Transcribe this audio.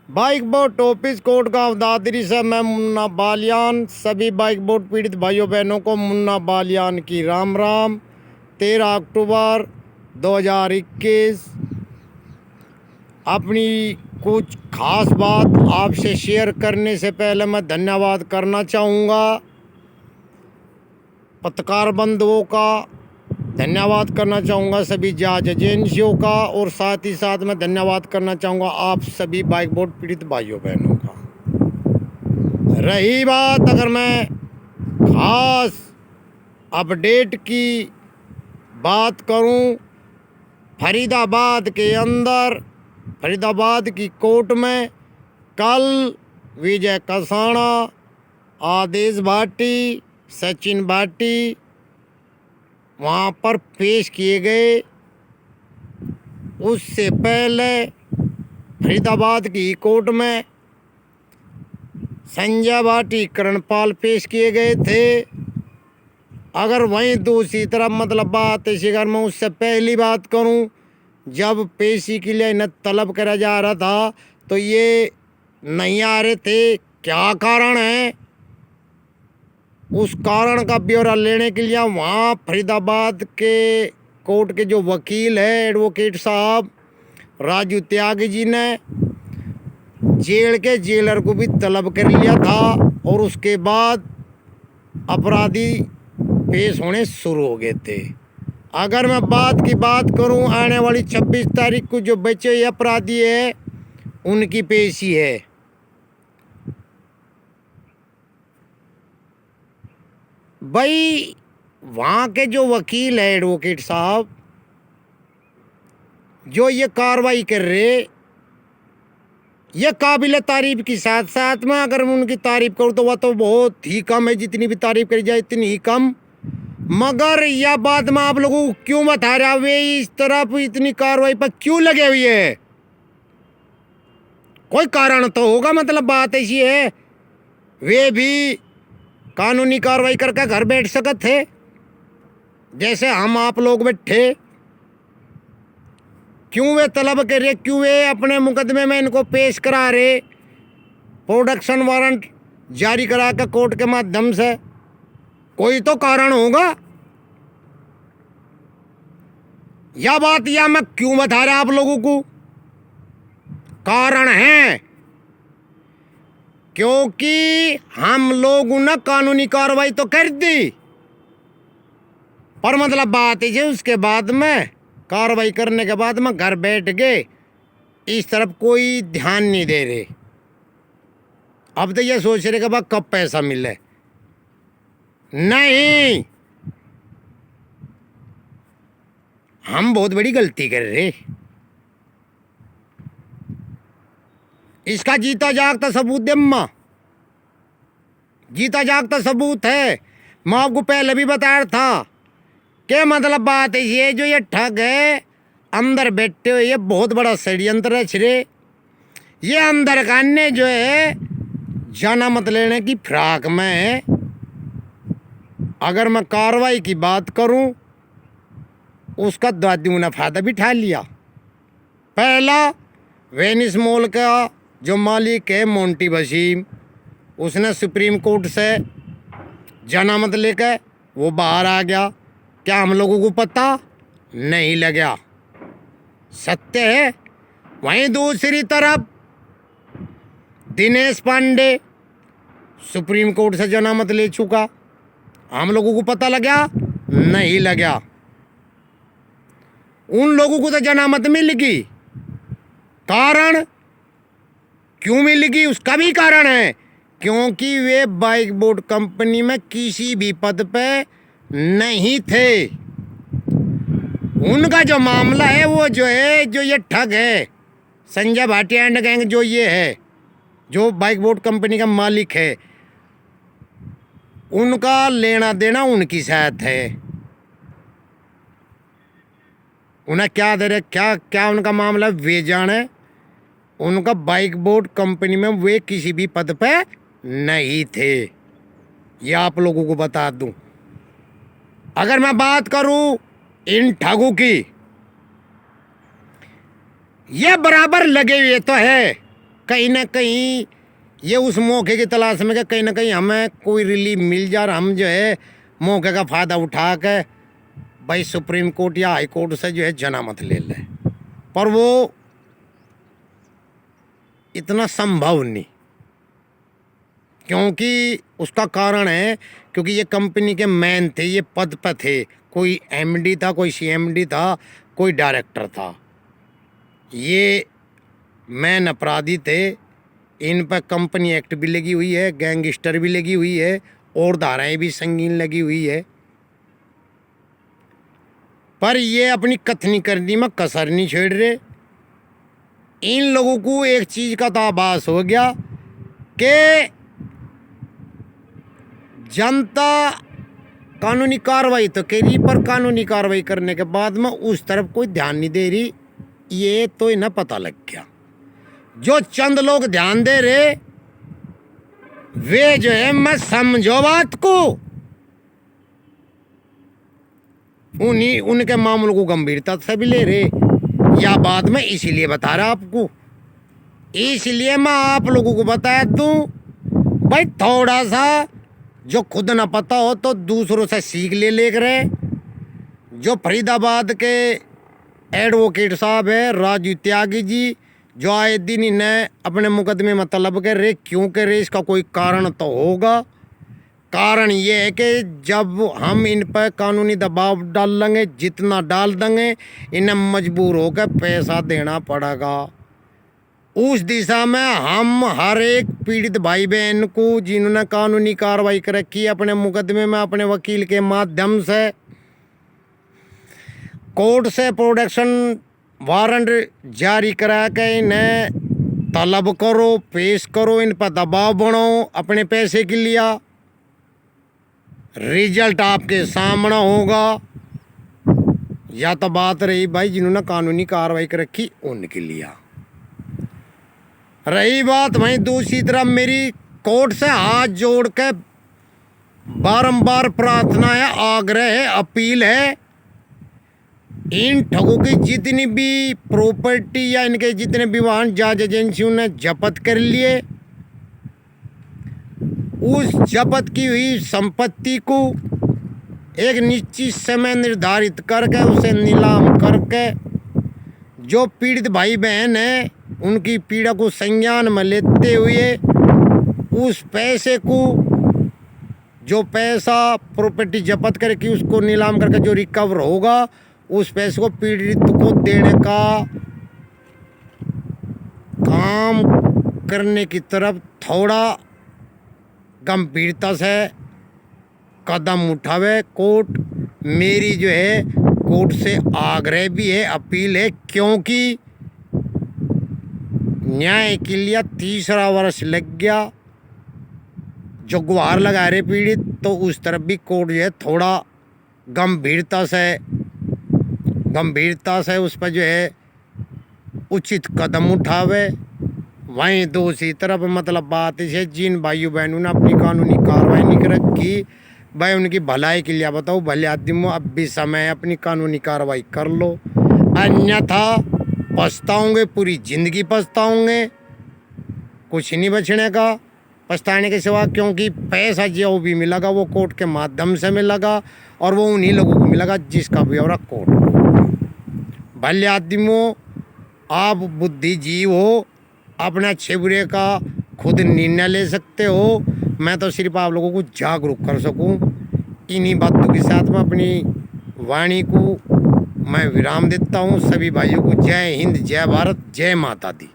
Bike boat office court गांव दादरी से मैं मुन्ना बालियान सभी बाइक बोट पीड़ित भाइयों बहनों को मुन्ना बालियान की राम राम। 13 अक्टूबर 2021 अपनी कुछ खास बात आपसे शेयर करने से पहले मैं धन्यवाद करना चाहूँगा पत्रकार बंधुओं का, धन्यवाद करना चाहूँगा सभी जांच एजेंसियों का, और साथ ही साथ मैं धन्यवाद करना चाहूँगा आप सभी बाइक बोट पीड़ित भाइयों बहनों का। रही बात अगर मैं खास अपडेट की बात करूं, फरीदाबाद के अंदर फरीदाबाद की कोर्ट में कल विजय कसाना, आदेश भाटी, सचिन भाटी वहाँ पर पेश किए गए। उससे पहले फरीदाबाद की कोर्ट में संजय भाटी, करणपाल पेश किए गए थे। अगर वहीं दूसरी तरफ मतलब बात ऐसी, अगर मैं उससे पहली बात करूं, जब पेशी के लिए इन्हें तलब करा जा रहा था तो ये नहीं आ रहे थे। क्या कारण है, उस कारण का ब्यौरा लेने के लिए वहाँ फरीदाबाद के कोर्ट के जो वकील है एडवोकेट साहब राजू त्यागी जी ने जेल के जेलर को भी तलब कर लिया था, और उसके बाद अपराधी पेश होने शुरू हो गए थे। अगर मैं बात करूं, आने वाली 26 तारीख को जो बचे हुए अपराधी है उनकी पेशी है। भाई वहाँ के जो वकील है एडवोकेट साहब जो ये कार्रवाई कर रहे, ये काबिल तारीफ की साथ साथ में अगर मैं उनकी तारीफ करूँ तो वह तो बहुत ही कम है, जितनी भी तारीफ करी जाए इतनी ही कम। मगर यह बात मैं आप लोगों को क्यों बता रहा, वे इस तरफ इतनी कार्रवाई पर क्यों लगे हुए है, कोई कारण तो होगा। मतलब बात ऐसी है, वे भी कानूनी कार्रवाई करके घर बैठ सकते थे जैसे हम आप लोग बैठे। क्यों वे तलब कर रहे, क्यों वे अपने मुकदमे में इनको पेश करा रहे, प्रोडक्शन वारंट जारी करा कर कोर्ट के माध्यम से, कोई तो कारण होगा। यह बात या मैं क्यों बता रहा आप लोगों को, कारण है क्योंकि हम लोगों ने कानूनी कार्रवाई तो कर दी, पर मतलब बात है उसके बाद में कार्रवाई करने के बाद में घर बैठ गए, इस तरफ कोई ध्यान नहीं दे रहे। अब तो ये सोच रहे कि भाई कब पैसा मिले, नहीं, हम बहुत बड़ी गलती कर रहे। इसका जीता जागता सबूत दे अम्मा, जीता जागता सबूत है। मैं आपको पहले भी बताया था कि मतलब बात है ये जो ये ठग है अंदर बैठे हुए, ये बहुत बड़ा षड्यंत्र है छिरे। ये अंदर कान्ने जो है जाना मत लेने की फिराक में है। अगर मैं कार्रवाई की बात करूं, उसका दादियों ने फायदा भी उठा लिया। पहला, वेनिस मॉल का जो मालिक है मोंटी वसीम, उसने सुप्रीम कोर्ट से जनामत लेकर वो बाहर आ गया। क्या हम लोगों को पता नहीं लगा, सत्य है। वहीं दूसरी तरफ दिनेश पांडे सुप्रीम कोर्ट से जनामत ले चुका, हम लोगों को पता लगा नहीं लगा। उन लोगों को तो जनामत मिल गई, कारण क्यों मिल गई उसका भी कारण है, क्योंकि वे बाइक बोट कंपनी में किसी भी पद पे नहीं थे। उनका जो मामला है वो जो है, जो ये ठग है संजय भाटी एंड गैंग, जो ये है जो बाइक बोट कंपनी का मालिक है, उनका लेना देना उनकी साथ है। उन्हें क्या दे रहे, क्या क्या उनका मामला वे जाने। उनका बाइक बोट कंपनी में वे किसी भी पद पे नहीं थे, ये आप लोगों को बता दूं। अगर मैं बात करूं इन ठगों की, ये बराबर लगे हुए तो है कहीं ना कहीं ये उस मौके की तलाश में कि कहीं ना कहीं हमें कोई रिलीफ मिल जाए और हम जो है मौके का फ़ायदा उठा के भाई सुप्रीम कोर्ट या हाई कोर्ट से जो है जनामत ले लें, पर वो इतना संभव नहीं, क्योंकि उसका कारण है क्योंकि ये कंपनी के मैन थे, ये पद पर थे, कोई एमडी था, कोई सीएमडी था, कोई डायरेक्टर था, ये मैन अपराधी थे। इन पर कंपनी एक्ट भी लगी हुई है, गैंगस्टर भी लगी हुई है और धाराएं भी संगीन लगी हुई है, पर ये अपनी कथनी करनी में कसर नहीं छोड़ रहे। इन लोगों को एक चीज़ का तो आभास हो गया कि जनता कानूनी कार्रवाई तो करी, पर कानूनी कार्रवाई करने के बाद में उस तरफ कोई ध्यान नहीं दे रही, ये तो इन्हें पता लग गया। जो चंद लोग ध्यान दे रहे वे जो है मैं समझो बात को उन्हीं उनके मामलों को गंभीरता से भी ले रहे, या बाद में इसीलिए बता रहा आपको, इसलिए मैं आप लोगों को बताया दूं भाई थोड़ा सा जो खुद ना पता हो तो दूसरों से सीख ले रहे। जो फरीदाबाद के एडवोकेट साहब है राजू त्यागी जी, जो आए दिन इन्हें अपने मुकदमे में तलब कर रहे, क्यों कर रहे इसका कोई कारण तो होगा। कारण ये है कि जब हम इन पर कानूनी दबाव डाल लेंगे, जितना डाल देंगे, इन्हें मजबूर होकर पैसा देना पड़ेगा। उस दिशा में हम हर एक पीड़ित भाई बहन को जिन्होंने कानूनी कार्रवाई कर रखी अपने मुकदमे में अपने वकील के माध्यम से कोर्ट से प्रोटेक्शन वारंट जारी करा के इन्हें तलब करो, पेश करो, इन पर दबाव बनाओ अपने पैसे के लिए। रिजल्ट आपके सामने होगा। या तो बात रही भाई जिन्होंने कानूनी कार्रवाई कर रखी उनके लिए, रही बात वहीं दूसरी तरफ मेरी कोर्ट से हाथ जोड़ के बारंबार प्रार्थना है, आग्रह है, अपील है, इन ठगों की जितनी भी प्रॉपर्टी या इनके जितने भी वाहन जांच एजेंसियों ने जब्त कर लिए, उस जब्त की हुई संपत्ति को एक निश्चित समय निर्धारित करके उसे नीलाम करके जो पीड़ित भाई बहन हैं उनकी पीड़ा को संज्ञान में लेते हुए उस पैसे को, जो पैसा प्रॉपर्टी जब्त करके उसको नीलाम करके जो रिकवर होगा, उस पैसे को पीड़ित को देने का काम करने की तरफ थोड़ा गंभीरता से कदम उठावे कोर्ट। मेरी जो है कोर्ट से आग्रह भी है, अपील है, क्योंकि न्याय के लिए तीसरा वर्ष लग गया। जो गुहार लगा रहे पीड़ित, तो उस तरफ भी कोर्ट जो है थोड़ा गंभीरता से उस पर जो है उचित कदम उठावे। वहीं दूसरी तरफ मतलब बात है जिन भाइयों बहनों ने अपनी कानूनी कार्रवाई नहीं कर रखी, भाई उनकी भलाई के लिए बताओ, भले आदमी अब भी समय है, अपनी कानूनी कार्रवाई कर लो, अन्यथा पछताओगे, पूरी ज़िंदगी पछताओगे, कुछ नहीं बचने का पछताने के सिवा, क्योंकि पैसा जो भी मिलेगा वो कोर्ट के माध्यम से मिलेगा और वो उन्हीं लोगों को मिलेगा जिसका ब्यौरा कोर्ट को। भले आदमियों, आप बुद्धिजीव हो, अपने अच्छे बुरे का खुद निर्णय ले सकते हो। मैं तो सिर्फ आप लोगों को जागरूक कर सकूं। इन्हीं बातों के साथ मैं अपनी वाणी को मैं विराम देता हूं। सभी भाइयों को जय हिंद, जय भारत, जय माता दी।